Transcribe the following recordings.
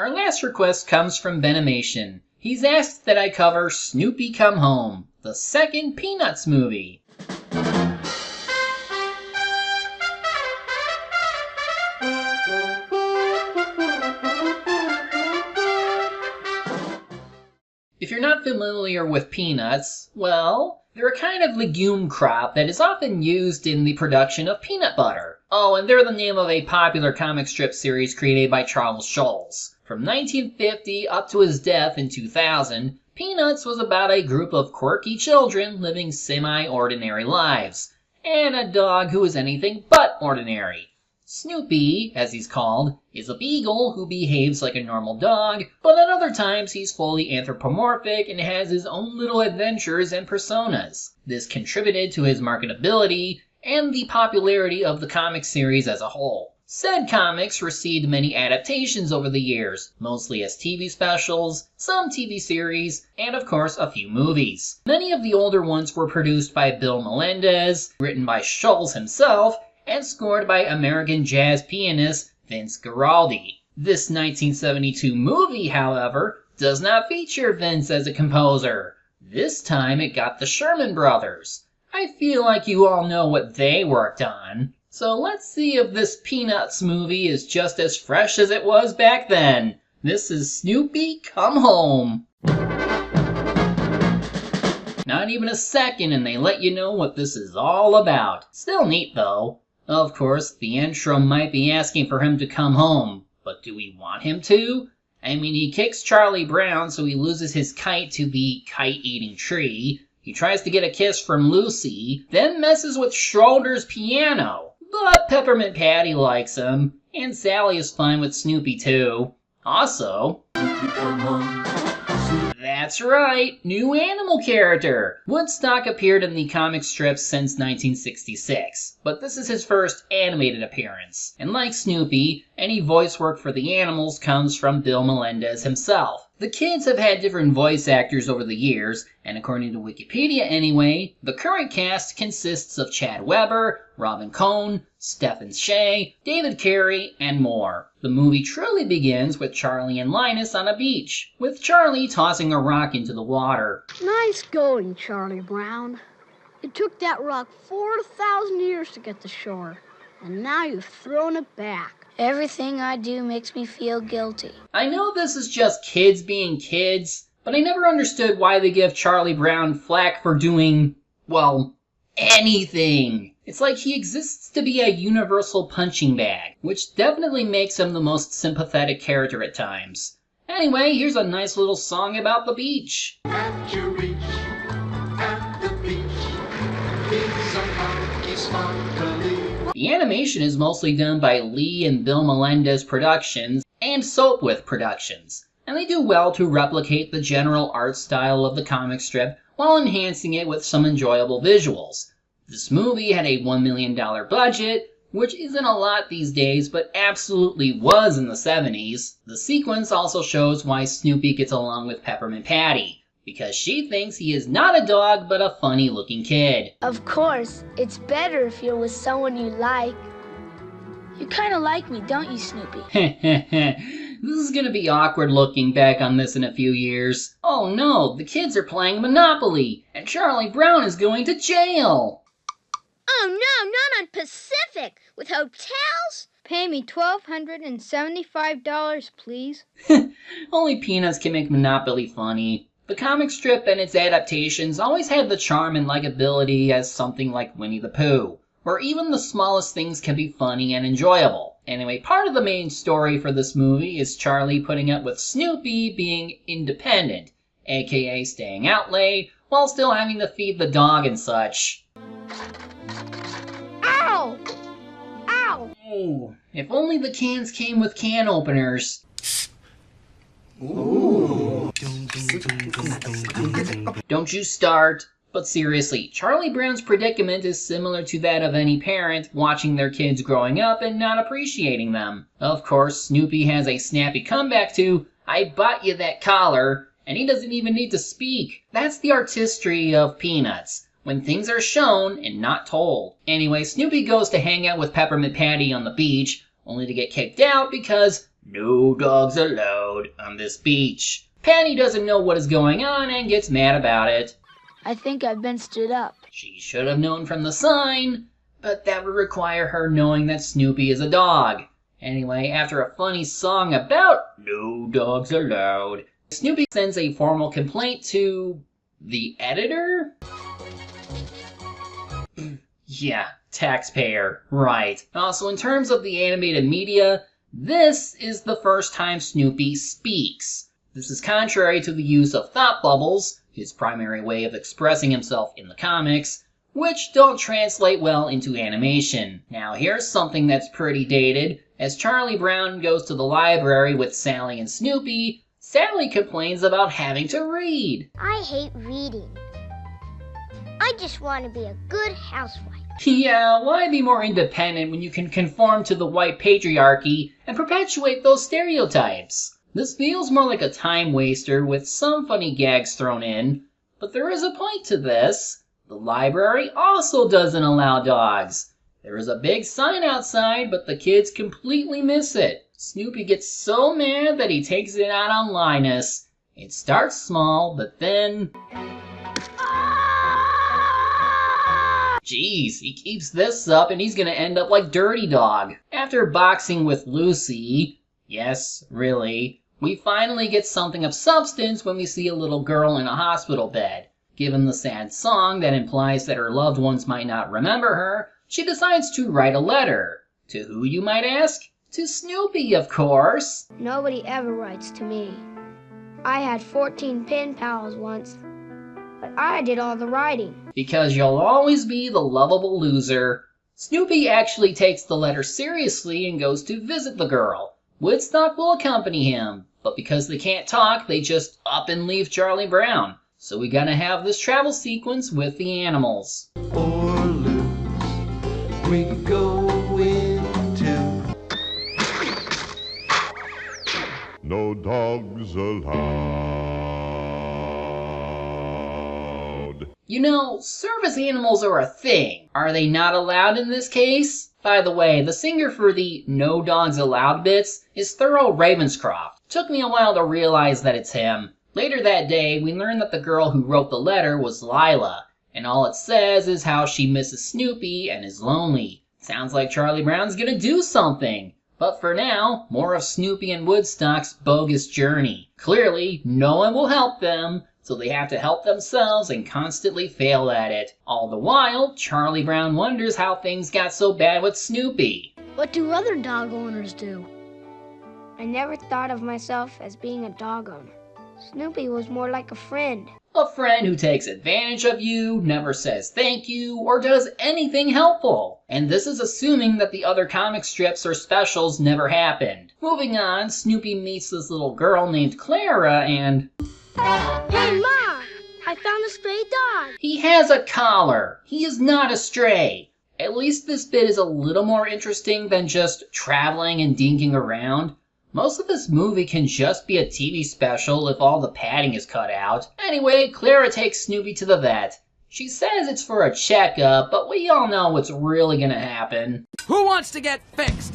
Our last request comes from Benimation. He's asked that I cover Snoopy Come Home, the second Peanuts movie. If you're not familiar with peanuts, well, they're a kind of legume crop that is often used in the production of peanut butter. Oh, and they're the name of a popular comic strip series created by Charles Schulz. From 1950 up to his death in 2000, Peanuts was about a group of quirky children living semi-ordinary lives, and a dog who is anything but ordinary. Snoopy, as he's called, is a beagle who behaves like a normal dog, but at other times he's fully anthropomorphic and has his own little adventures and personas. This contributed to his marketability and the popularity of the comic series as a whole. Said comics received many adaptations over the years, mostly as TV specials, some TV series, and of course a few movies. Many of the older ones were produced by Bill Melendez, written by Schulz himself, and scored by American jazz pianist Vince Guaraldi. This 1972 movie, however, does not feature Vince as a composer. This time it got the Sherman Brothers. I feel like you all know what they worked on. So let's see if this Peanuts movie is just as fresh as it was back then. This is Snoopy Come Home. Not even a second and they let you know what this is all about. Still neat though. Of course, the intro might be asking for him to come home, but do we want him to? I mean, he kicks Charlie Brown so he loses his kite to the kite-eating tree. He tries to get a kiss from Lucy, then messes with Schroeder's piano. But Peppermint Patty likes him, and Sally is fine with Snoopy too. Also, that's right, new animal character. Woodstock appeared in the comic strips since 1966, but this is his first animated appearance. And like Snoopy, any voice work for the animals comes from Bill Melendez himself. The kids have had different voice actors over the years, and according to Wikipedia anyway, the current cast consists of Chad Weber, Robin Cohn, Stephen Shea, David Carey, and more. The movie truly begins with Charlie and Linus on a beach, with Charlie tossing a rock into the water. Nice going, Charlie Brown. It took that rock 4,000 years to get to shore, and now you've thrown it back. Everything I do makes me feel guilty. I know this is just kids being kids, but I never understood why they give Charlie Brown flack for doing, well, anything. It's like he exists to be a universal punching bag, which definitely makes him the most sympathetic character at times. Anyway, here's a nice little song about the beach. At your reach, at the beach, is a monkey sparkly. The animation is mostly done by Lee and Bill Melendez Productions and Soapwith Productions, and they do well to replicate the general art style of the comic strip while enhancing it with some enjoyable visuals. This movie had a $1 million budget, which isn't a lot these days, but absolutely was in the 70s. The sequence also shows why Snoopy gets along with Peppermint Patty, because she thinks he is not a dog but a funny-looking kid. Of course, it's better if you're with someone you like. You kind of like me, don't you, Snoopy? This is gonna be awkward looking back on this in a few years. Oh no, the kids are playing Monopoly, and Charlie Brown is going to jail! Oh no, not on Pacific! With hotels? Pay me $1,275, please. Only Peanuts can make Monopoly funny. The comic strip and its adaptations always had the charm and likability as something like Winnie the Pooh, where even the smallest things can be funny and enjoyable. Anyway, part of the main story for this movie is Charlie putting up with Snoopy being independent, aka staying out late, while still having to feed the dog and such. Ow! Ow! Oh, if only the cans came with can openers. Ooh. Don't you start. But seriously, Charlie Brown's predicament is similar to that of any parent watching their kids growing up and not appreciating them. Of course, Snoopy has a snappy comeback to, "I bought you that collar," and he doesn't even need to speak. That's the artistry of Peanuts, when things are shown and not told. Anyway, Snoopy goes to hang out with Peppermint Patty on the beach, only to get kicked out because "No dogs allowed on this beach." Patty doesn't know what is going on and gets mad about it. I think I've been stood up. She should have known from the sign, but that would require her knowing that Snoopy is a dog. Anyway, after a funny song about no dogs allowed, Snoopy sends a formal complaint to the editor? Yeah, taxpayer, right. Also, in terms of the animated media, this is the first time Snoopy speaks. This is contrary to the use of thought bubbles, his primary way of expressing himself in the comics, which don't translate well into animation. Now here's something that's pretty dated. As Charlie Brown goes to the library with Sally and Snoopy, Sally complains about having to read. I hate reading. I just want to be a good housewife. Yeah, why be more independent when you can conform to the white patriarchy and perpetuate those stereotypes? This feels more like a time waster with some funny gags thrown in, but there is a point to this. The library also doesn't allow dogs. There is a big sign outside, but the kids completely miss it. Snoopy gets so mad that he takes it out on Linus. It starts small, but then... Jeez, he keeps this up and he's gonna end up like Dirty Dog. After boxing with Lucy, yes, really, we finally get something of substance when we see a little girl in a hospital bed. Given the sad song that implies that her loved ones might not remember her, she decides to write a letter. To who, you might ask? To Snoopy, of course. Nobody ever writes to me. I had 14 pen pals once, but I did all the writing. Because you'll always be the lovable loser. Snoopy actually takes the letter seriously and goes to visit the girl. Woodstock will accompany him, but because they can't talk, they just up and leave Charlie Brown. So we gotta have this travel sequence with the animals. Or lose, we go into. No dogs allowed. You know, service animals are a thing. Are they not allowed in this case? By the way, the singer for the No Dogs Allowed bits is Thurl Ravenscroft. Took me a while to realize that it's him. Later that day, we learn that the girl who wrote the letter was Lyla, and all it says is how she misses Snoopy and is lonely. Sounds like Charlie Brown's gonna do something. But for now, more of Snoopy and Woodstock's bogus journey. Clearly, no one will help them, so they have to help themselves and constantly fail at it. All the while, Charlie Brown wonders how things got so bad with Snoopy. What do other dog owners do? I never thought of myself as being a dog owner. Snoopy was more like a friend. A friend who takes advantage of you, never says thank you, or does anything helpful. And this is assuming that the other comic strips or specials never happened. Moving on, Snoopy meets this little girl named Clara and... Hey, Ma! I found a stray dog. He has a collar. He is not a stray. At least this bit is a little more interesting than just traveling and dinking around. Most of this movie can just be a TV special if all the padding is cut out. Anyway, Clara takes Snoopy to the vet. She says it's for a checkup, but we all know what's really gonna happen. Who wants to get fixed?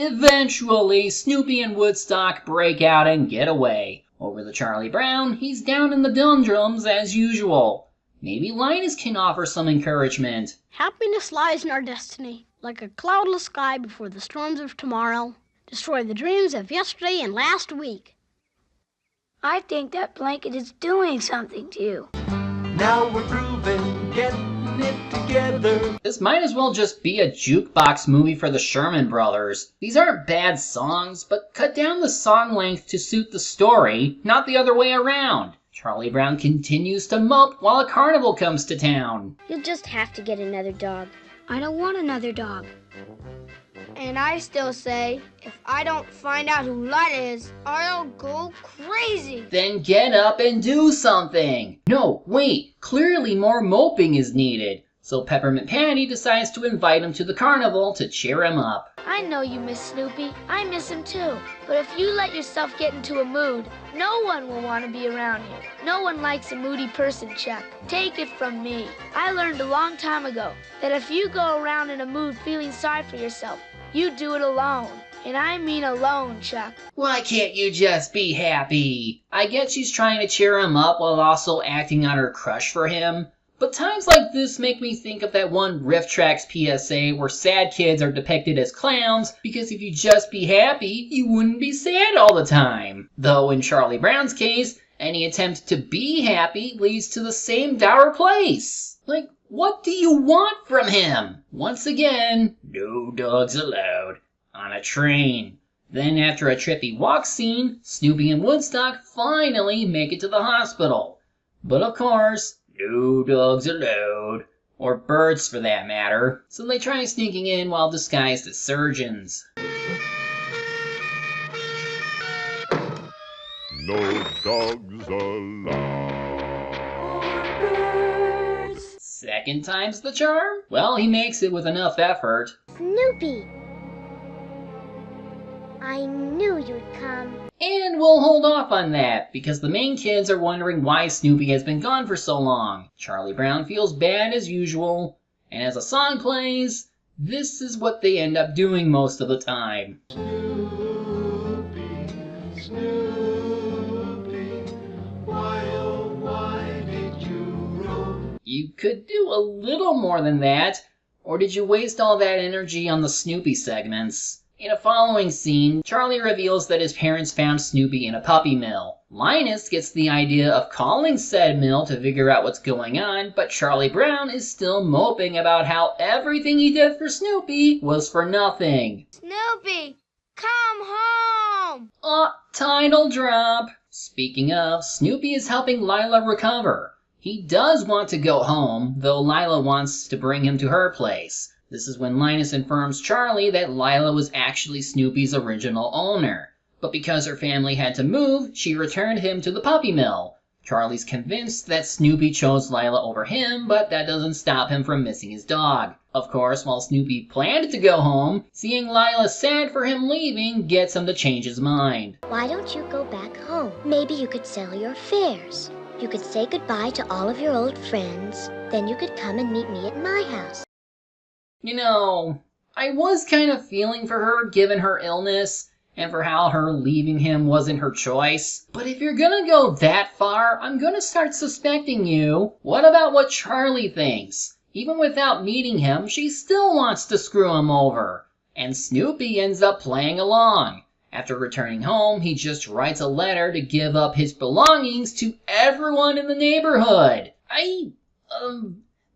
Eventually, Snoopy and Woodstock break out and get away. Over the Charlie Brown, he's down in the doldrums as usual. Maybe Linus can offer some encouragement. Happiness lies in our destiny, like a cloudless sky before the storms of tomorrow. Destroy the dreams of yesterday and last week. I think that blanket is doing something to you. Now we're grooving, getting it together. This might as well just be a jukebox movie for the Sherman Brothers. These aren't bad songs, but cut down the song length to suit the story, not the other way around. Charlie Brown continues to mope while a carnival comes to town. You'll just have to get another dog. I don't want another dog. And I still say, if I don't find out who Lyla is, I'll go crazy. Then get up and do something. No, wait, clearly more moping is needed. So Peppermint Patty decides to invite him to the carnival to cheer him up. I know you miss Snoopy. I miss him too. But if you let yourself get into a mood, no one will want to be around you. No one likes a moody person, Chuck. Take it from me. I learned a long time ago that if you go around in a mood feeling sorry for yourself, you do it alone. And I mean alone, Chuck. Why can't you just be happy? I get she's trying to cheer him up while also acting on her crush for him. But times like this make me think of that one Riff Tracks PSA where sad kids are depicted as clowns because if you just be happy, you wouldn't be sad all the time. Though in Charlie Brown's case, any attempt to be happy leads to the same dour place. Like, what do you want from him? Once again, no dogs allowed on a train. Then after a trippy walk scene, Snoopy and Woodstock finally make it to the hospital. But of course, no dogs allowed, or birds for that matter, so they try sneaking in while disguised as surgeons. No dogs allowed. Second time's the charm? Well, he makes it with enough effort. Snoopy! I knew you'd come. And we'll hold off on that, because the main kids are wondering why Snoopy has been gone for so long. Charlie Brown feels bad as usual, and as a song plays, this is what they end up doing most of the time. Snoopy, Snoopy, why oh why did you roam? You could do a little more than that, or did you waste all that energy on the Snoopy segments? In a following scene, Charlie reveals that his parents found Snoopy in a puppy mill. Linus gets the idea of calling said mill to figure out what's going on, but Charlie Brown is still moping about how everything he did for Snoopy was for nothing. Snoopy, come home! Title drop. Speaking of, Snoopy is helping Lyla recover. He does want to go home, though Lyla wants to bring him to her place. This is when Linus informs Charlie that Lyla was actually Snoopy's original owner. But because her family had to move, she returned him to the puppy mill. Charlie's convinced that Snoopy chose Lyla over him, but that doesn't stop him from missing his dog. Of course, while Snoopy planned to go home, seeing Lyla sad for him leaving gets him to change his mind. Why don't you go back home? Maybe you could sell your fares. You could say goodbye to all of your old friends. Then you could come and meet me at my house. You know, I was kind of feeling for her given her illness and for how her leaving him wasn't her choice. But if you're gonna go that far, I'm gonna start suspecting you. What about what Charlie thinks? Even without meeting him, she still wants to screw him over. And Snoopy ends up playing along. After returning home, he just writes a letter to give up his belongings to everyone in the neighborhood.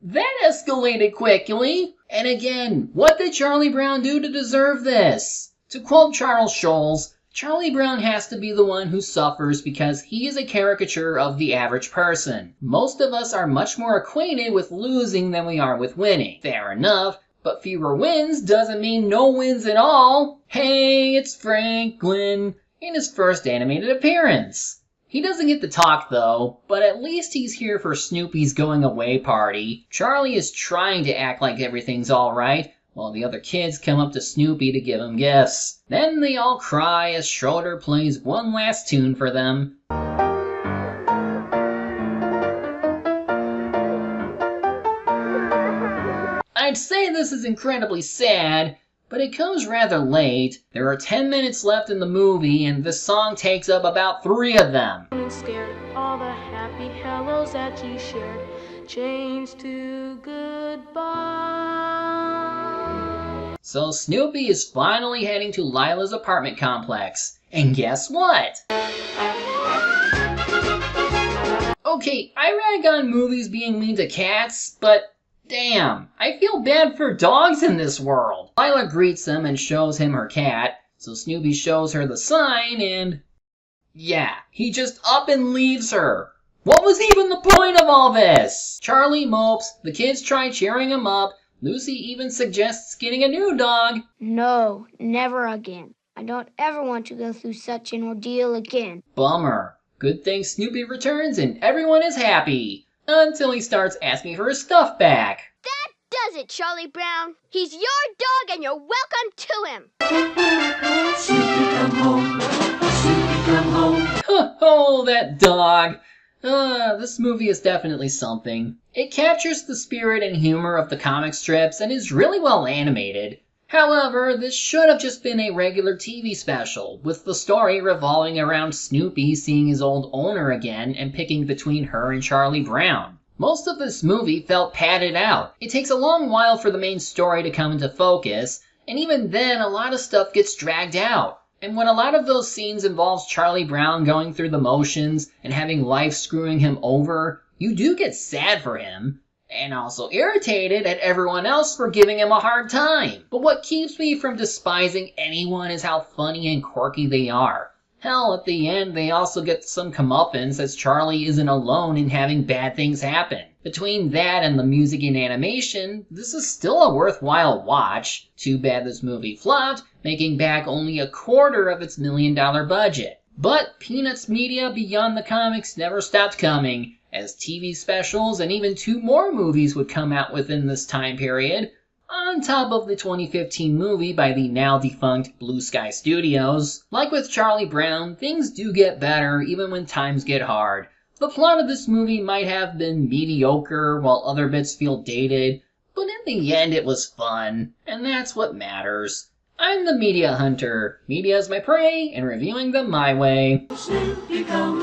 That escalated quickly. And again, what did Charlie Brown do to deserve this? To quote Charles Schulz, Charlie Brown has to be the one who suffers because he is a caricature of the average person. Most of us are much more acquainted with losing than we are with winning. Fair enough, but fewer wins doesn't mean no wins at all. Hey, it's Franklin in his first animated appearance. He doesn't get to talk though, but at least he's here for Snoopy's going away party. Charlie is trying to act like everything's alright, while the other kids come up to Snoopy to give him gifts. Then they all cry as Schroeder plays one last tune for them. I'd say this is incredibly sad, but it comes rather late. There are 10 minutes left in the movie, and this song takes up about 3 of them. Scared all the happy hellos that you shared changed to goodbye. So Snoopy is finally heading to Lyla's apartment complex. And guess what? Okay, I rag on movies being mean to cats, but damn, I feel bad for dogs in this world. Lyla greets him and shows him her cat, so Snoopy shows her the sign and yeah, he just up and leaves her. What was even the point of all this? Charlie mopes, the kids try cheering him up, Lucy even suggests getting a new dog. No, never again. I don't ever want to go through such an ordeal again. Bummer. Good thing Snoopy returns and everyone is happy. Until he starts asking for his stuff back. That does it, Charlie Brown. He's your dog and you're welcome to him. Snoopy come home, Snoopy come home. Oh, that dog. This movie is definitely something. It captures the spirit and humor of the comic strips and is really well animated. However, this should have just been a regular TV special, with the story revolving around Snoopy seeing his old owner again and picking between her and Charlie Brown. Most of this movie felt padded out. It takes a long while for the main story to come into focus, and even then a lot of stuff gets dragged out. And when a lot of those scenes involves Charlie Brown going through the motions and having life screwing him over, you do get sad for him. And also irritated at everyone else for giving him a hard time. But what keeps me from despising anyone is how funny and quirky they are. Hell, at the end they also get some comeuppance as Charlie isn't alone in having bad things happen. Between that and the music and animation, this is still a worthwhile watch. Too bad this movie flopped, making back only a quarter of its $1 million budget. But Peanuts media beyond the comics never stopped coming, as TV specials and even 2 more movies would come out within this time period, on top of the 2015 movie by the now defunct Blue Sky Studios. Like with Charlie Brown, things do get better even when times get hard. The plot of this movie might have been mediocre while other bits feel dated, but in the end it was fun, and that's what matters. I'm the Media Hunter. Media is my prey, and reviewing them my way. Snoopy, come